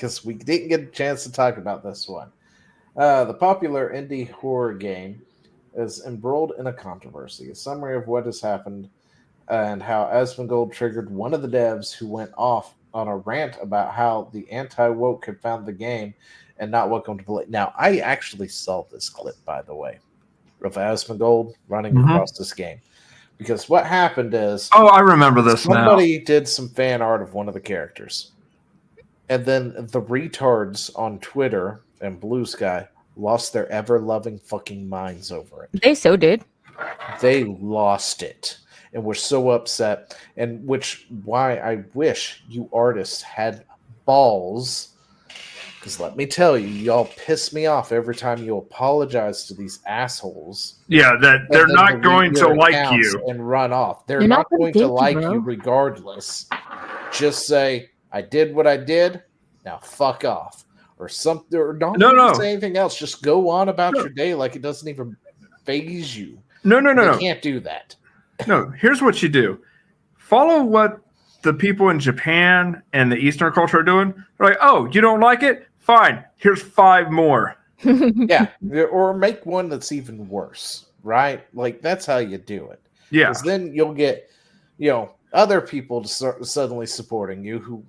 because we didn't get a chance to talk about this one. The popular indie horror game is embroiled in a controversy. A summary of what has happened and how Asmongold triggered one of the devs who went off on a rant about how the anti-woke had found the game and not welcome to play. Now, I actually saw this clip, by the way, of Asmongold running across this game. Because what happened is... Oh, I remember this now. Somebody did some fan art of one of the characters. And then the retards on Twitter and Blue Sky lost their ever-loving fucking minds over it. They so did. They lost it and were so upset. And why I wish you artists had balls. Because let me tell you, y'all piss me off every time you apologize to these assholes. Yeah, that they're not going to like you. And run off. They're not going to like you regardless. Just say, I did what I did, now fuck off. Or something, or don't say anything else. Just go on about your day like it doesn't even faze you. No. You can't do that. No, here's what you do. Follow what the people in Japan and the Eastern culture are doing. They're like, oh, you don't like it? Fine. Here's 5 more. Yeah. Or make one that's even worse, right? Like, that's how you do it. Yeah. Because then you'll get, other people suddenly supporting you who,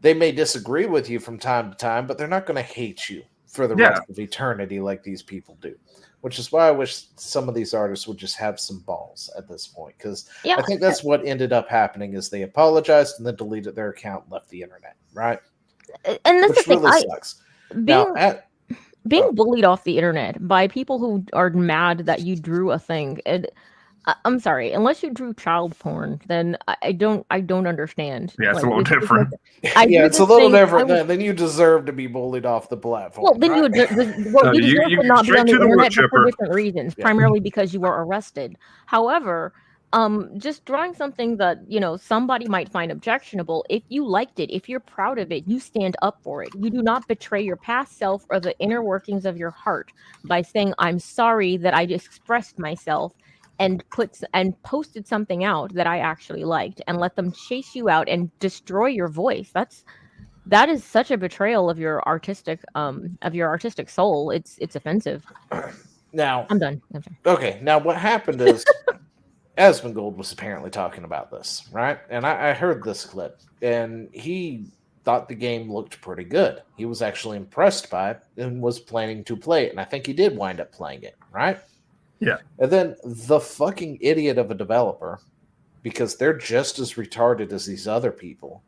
they may disagree with you from time to time, but they're not going to hate you for the rest of eternity like these people do. Which is why I wish some of these artists would just have some balls at this point. Because I think that's what ended up happening is they apologized and then deleted their account and left the internet, right? And that's which the thing. Really sucks. Being bullied off the internet by people who are mad that you drew a thing. I'm sorry, unless you drew child porn, then I don't understand. Yeah, it's a little different. It's a little different. Then you deserve to be bullied off the platform. Well, then you deserve to not be on the internet for different reasons, primarily because you were arrested. However, just drawing something that somebody might find objectionable, if you liked it, if you're proud of it, you stand up for it. You do not betray your past self or the inner workings of your heart by saying, I'm sorry that I expressed myself and posted something out that I actually liked, and let them chase you out and destroy your voice. That is such a betrayal of your artistic soul. It's offensive. Now I'm done. Okay. Now what happened is Asmongold was apparently talking about this, right? And I heard this clip, and he thought the game looked pretty good. He was actually impressed by it and was planning to play it, and I think he did wind up playing it, right? Yeah. And then the fucking idiot of a developer, because they're just as retarded as these other people,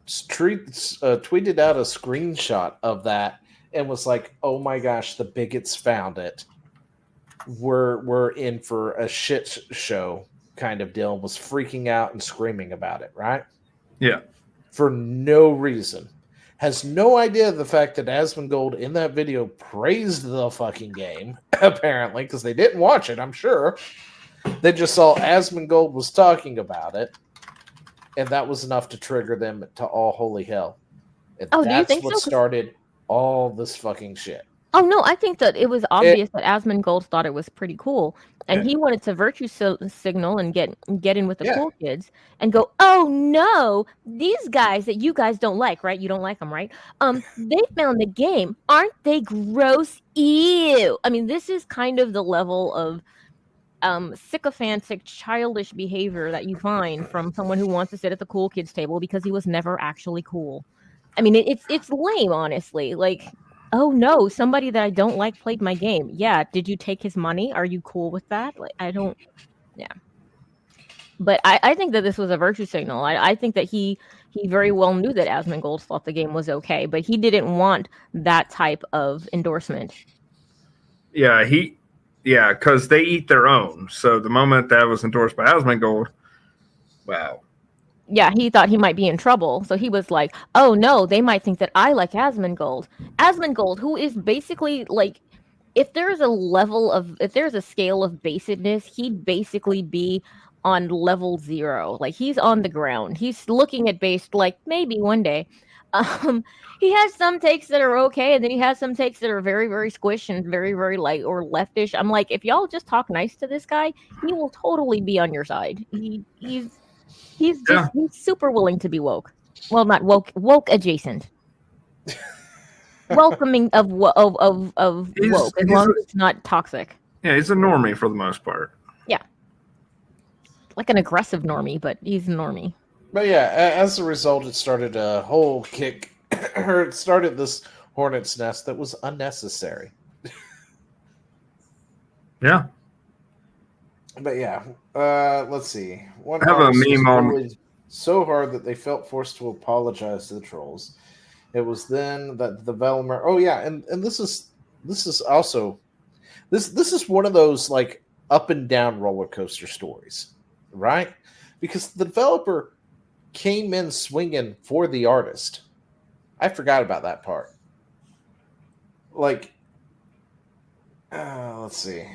tweeted out a screenshot of that and was like, oh my gosh, the bigots found it. We're in for a shit show kind of deal, and was freaking out and screaming about it, right? Yeah. For no reason. Has no idea of the fact that Asmongold in that video praised the fucking game, apparently, because they didn't watch it, I'm sure. They just saw Asmongold was talking about it, and that was enough to trigger them to all holy hell. And that's what started all this fucking shit. Oh, no, I think that it was obvious that Asmongold thought it was pretty cool, and he wanted to virtue signal and get in with the cool kids and go, oh, no, these guys that you guys don't like, right? You don't like them, right? They found the game. Aren't they gross? Ew. I mean, this is kind of the level of sycophantic, childish behavior that you find from someone who wants to sit at the cool kids table because he was never actually cool. I mean, it's lame, honestly. Like, oh no, somebody that I don't like played my game. Yeah, did you take his money? Are you cool with that? Like, But I think that this was a virtue signal. I think that he very well knew that Asmongold thought the game was okay, but he didn't want that type of endorsement. Yeah, because they eat their own. So the moment that was endorsed by Asmongold, wow. Yeah, he thought he might be in trouble. So he was like, oh no, they might think that I like Asmongold. Asmongold, who is basically like, if there's a scale of basedness, he'd basically be on level 0. Like, he's on the ground. He's looking at based like maybe one day. He has some takes that are okay, and then he has some takes that are very, very squish and very, very light or leftish. I'm like, if y'all just talk nice to this guy, he will totally be on your side. He's super willing to be woke. Well, not woke adjacent. Welcoming of woke, as long as it's not toxic. Yeah, he's a normie for the most part. Yeah. Like an aggressive normie, but he's a normie. But yeah, as a result, it started a whole kick, or it started this hornet's nest that was unnecessary. Yeah. But yeah, let's see. One I have a artist was meme on. bullied so hard that they felt forced to apologize to the trolls. It was then that the developer. Oh yeah, and this is also this is one of those like up and down roller coaster stories, right? Because the developer came in swinging for the artist. I forgot about that part. Like, let's see,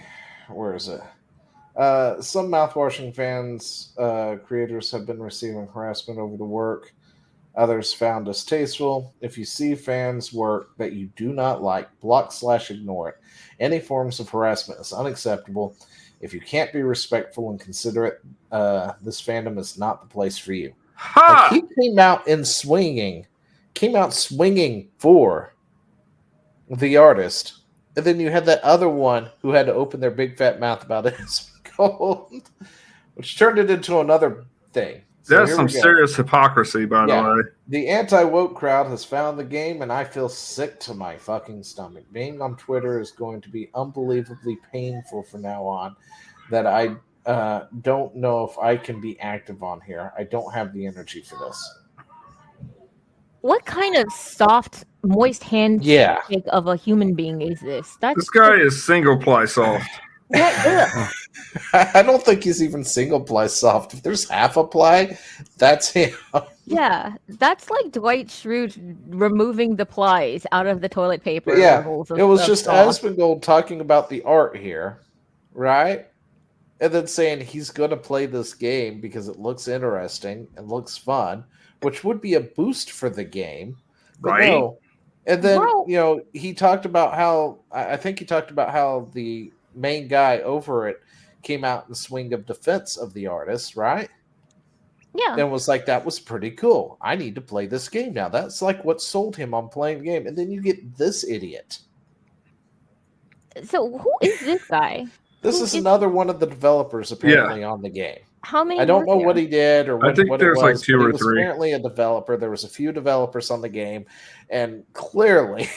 where is it? Some mouthwashing fans, creators have been receiving harassment over the work. Others found distasteful. If you see fans' work that you do not like, block/ignore it. Any forms of harassment is unacceptable. If you can't be respectful and considerate, this fandom is not the place for you. Ha! Like, he came out swinging for the artist. And then you had that other one who had to open their big fat mouth about his gold, which turned it into another thing. So That's some serious hypocrisy, by the way. The anti-woke crowd has found the game, and I feel sick to my fucking stomach. Being on Twitter is going to be unbelievably painful from now on. That I don't know if I can be active on here. I don't have the energy for this. What kind of soft, moist handshake of a human being is this? This guy is single ply soft. I don't think he's even single ply soft. If there's half a ply, that's him. Yeah, that's like Dwight Schrute removing the plies out of the toilet paper. Yeah, it was just Asmongold talking about the art here, right? And then saying he's going to play this game because it looks interesting and looks fun, which would be a boost for the game. But right? No. And then, he talked about how, I think he talked about how the main guy over it came out in swing of defense of the artist, right? Yeah. And was like, that was pretty cool. I need to play this game now. That's like what sold him on playing the game. And then you get this idiot. So who is this guy? This is another one of the developers apparently on the game. How many? I don't know what he did or what, I think what there's it was. Like 2 or 3. Apparently a developer. There was a few developers on the game, and clearly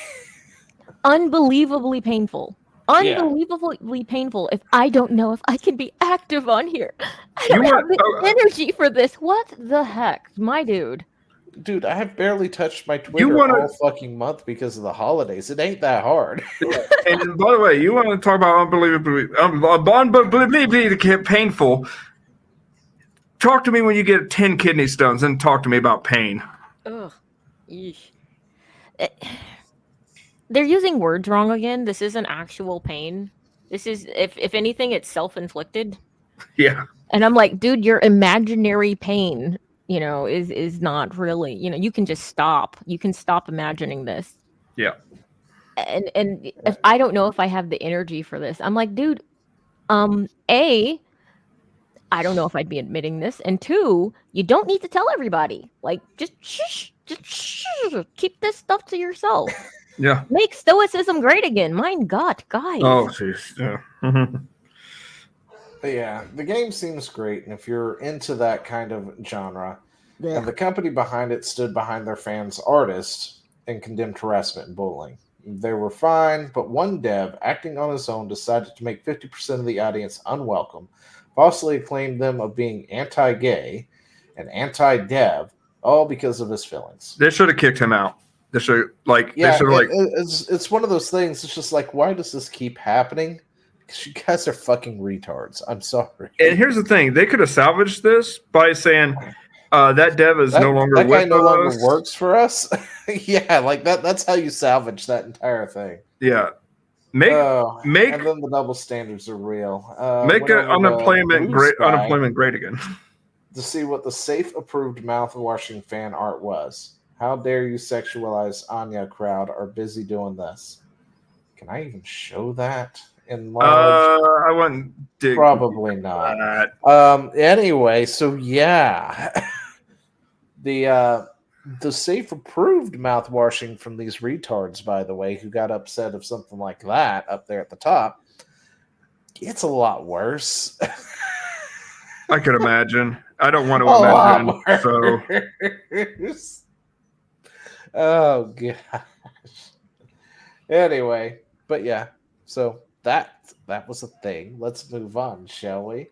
unbelievably painful. Unbelievably painful. If I don't know if I can be active on here, I don't have the energy for this. What the heck, my dude? Dude, I have barely touched my Twitter all fucking month because of the holidays. It ain't that hard. And by the way, you want to talk about unbelievably painful? Talk to me when you get 10 kidney stones, and talk to me about pain. Ugh. Eesh. They're using words wrong again. This isn't actual pain. This is, if anything, it's self-inflicted. Yeah. And I'm like, dude, your imaginary pain, is not really, you can just stop. You can stop imagining this. Yeah. And if I don't know if I have the energy for this, I'm like, dude, I don't know if I'd be admitting this. And 2, you don't need to tell everybody. Like, just shh. Keep this stuff to yourself. Yeah. Make stoicism great again. My God, guys. Oh, jeez. Yeah. But yeah, the game seems great, and if you're into that kind of genre, and the company behind it stood behind their fans' artists and condemned harassment and bullying. They were fine, but one dev, acting on his own, decided to make 50% of the audience unwelcome, falsely acclaimed them of being anti-gay and anti-dev, all because of his feelings. They should have kicked him out. It's one of those things. It's just like, why does this keep happening? Because you guys are fucking retards. I'm sorry. And here's the thing: they could have salvaged this by saying that dev is no longer that with guy no longer us. Works for us. Yeah, like that. That's how you salvage that entire thing. Yeah, make and then the double standards are real. Make unemployment great again. To see what the safe approved mouthwashing fan art was. How dare you sexualize Anya crowd are busy doing this. Can I even show that in large? I wouldn't dig. Probably not. Anyway, so yeah. the safe approved mouthwashing from these retards, by the way, who got upset of something like that up there at the top, it's a lot worse. I could imagine. I don't want to A lot imagine. So worse. Oh gosh. Anyway, but yeah, so that was a thing. Let's move on, shall we?